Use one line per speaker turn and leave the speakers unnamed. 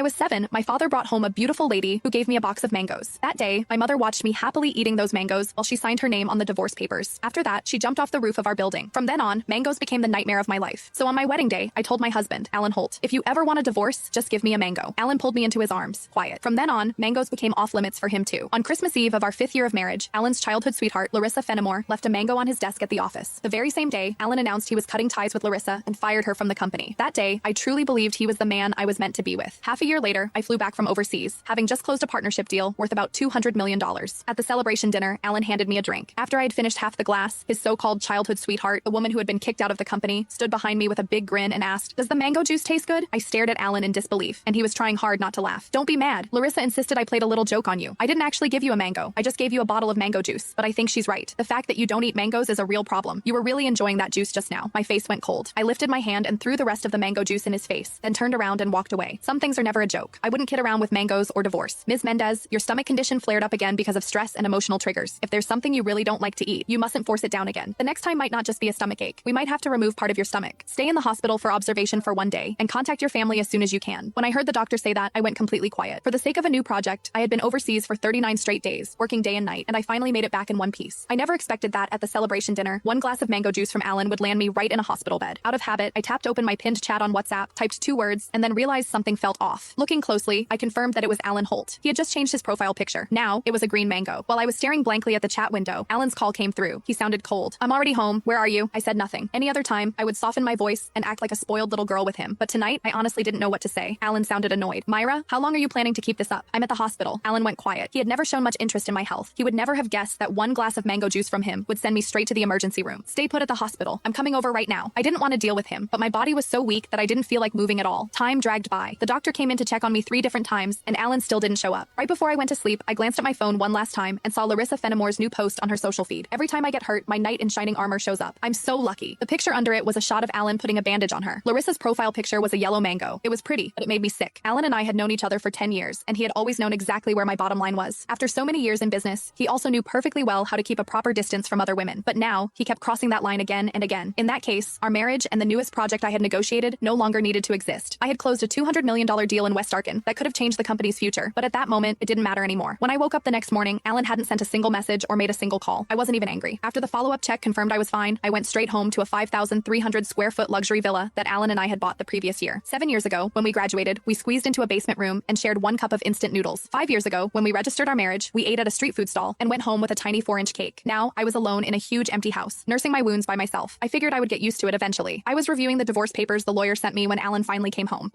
I was 7, my father brought home a beautiful lady who gave me a box of mangoes. That day, my mother watched me happily eating those mangoes while she signed her name on the divorce papers. After that, she jumped off the roof of our building. From then on, mangoes became the nightmare of my life. So on my wedding day, I told my husband, Alan Holt, if you ever want a divorce, just give me a mango. Alan pulled me into his arms, quiet. From then on, mangoes became off limits for him too. On Christmas Eve of our 5th year of marriage, Alan's childhood sweetheart, Larissa Fenimore, left a mango on his desk at the office. The very same day, Alan announced he was cutting ties with Larissa and fired her from the company. That day, I truly believed he was the man I was meant to be with. Half a year later, I flew back from overseas, having just closed a partnership deal worth about $200 million. At the celebration dinner, Alan handed me a drink. After I had finished half the glass, his so-called childhood sweetheart, the woman who had been kicked out of the company, stood behind me with a big grin and asked, "Does the mango juice taste good?" I stared at Alan in disbelief, and he was trying hard not to laugh. "Don't be mad. Larissa insisted I played a little joke on you. I didn't actually give you a mango. I just gave you a bottle of mango juice. But I think she's right. The fact that you don't eat mangoes is a real problem. You were really enjoying that juice just now." My face went cold. I lifted my hand and threw the rest of the mango juice in his face, then turned around and walked away. Some things are never a joke. I wouldn't kid around with mangoes or divorce. Ms. Mendez, your stomach condition flared up again because of stress and emotional triggers. If there's something you really don't like to eat, you mustn't force it down again. The next time might not just be a stomach ache. We might have to remove part of your stomach. Stay in the hospital for observation for 1 day and contact your family as soon as you can. When I heard the doctor say that, I went completely quiet. For the sake of a new project, I had been overseas for 39 straight days, working day and night, and I finally made it back in one piece. I never expected that at the celebration dinner, 1 glass of mango juice from Alan would land me right in a hospital bed. Out of habit, I tapped open my pinned chat on WhatsApp, typed 2 words, and then realized something felt off. Looking closely, I confirmed that it was Alan Holt. He had just changed his profile picture. Now, it was a green mango. While I was staring blankly at the chat window, Alan's call came through. He sounded cold. "I'm already home. Where are you?" I said nothing. Any other time, I would soften my voice and act like a spoiled little girl with him. But tonight, I honestly didn't know what to say. Alan sounded annoyed. "Myra, how long are you planning to keep this up?" "I'm at the hospital." Alan went quiet. He had never shown much interest in my health. He would never have guessed that 1 glass of mango juice from him would send me straight to the emergency room. "Stay put at the hospital. I'm coming over right now." I didn't want to deal with him, but my body was so weak that I didn't feel like moving at all. Time dragged by. The doctor came in to check on me 3 different times, and Alan still didn't show up. Right before I went to sleep, I glanced at my phone one last time and saw Larissa Fenimore's new post on her social feed. Every time I get hurt, my knight in shining armor shows up. I'm so lucky. The picture under it was a shot of Alan putting a bandage on her. Larissa's profile picture was a yellow mango. It was pretty, but it made me sick. Alan and I had known each other for 10 years, and he had always known exactly where my bottom line was. After so many years in business, he also knew perfectly well how to keep a proper distance from other women. But now, he kept crossing that line again and again. In that case, our marriage and the newest project I had negotiated no longer needed to exist. I had closed a $200 million deal in West Arkin that could have changed the company's future, but at that moment, it didn't matter anymore. When I woke up the next morning, Alan hadn't sent a single message or made a single call. I wasn't even angry. After the follow-up check confirmed I was fine, I went straight home to a 5,300 square foot luxury villa that Alan and I had bought the previous year. 7 years ago, when we graduated, we squeezed into a basement room and shared 1 cup of instant noodles. 5 years ago, when we registered our marriage, we ate at a street food stall and went home with a tiny 4-inch cake. Now, I was alone in a huge empty house, nursing my wounds by myself. I figured I would get used to it eventually. I was reviewing the divorce papers the lawyer sent me when Alan finally came home.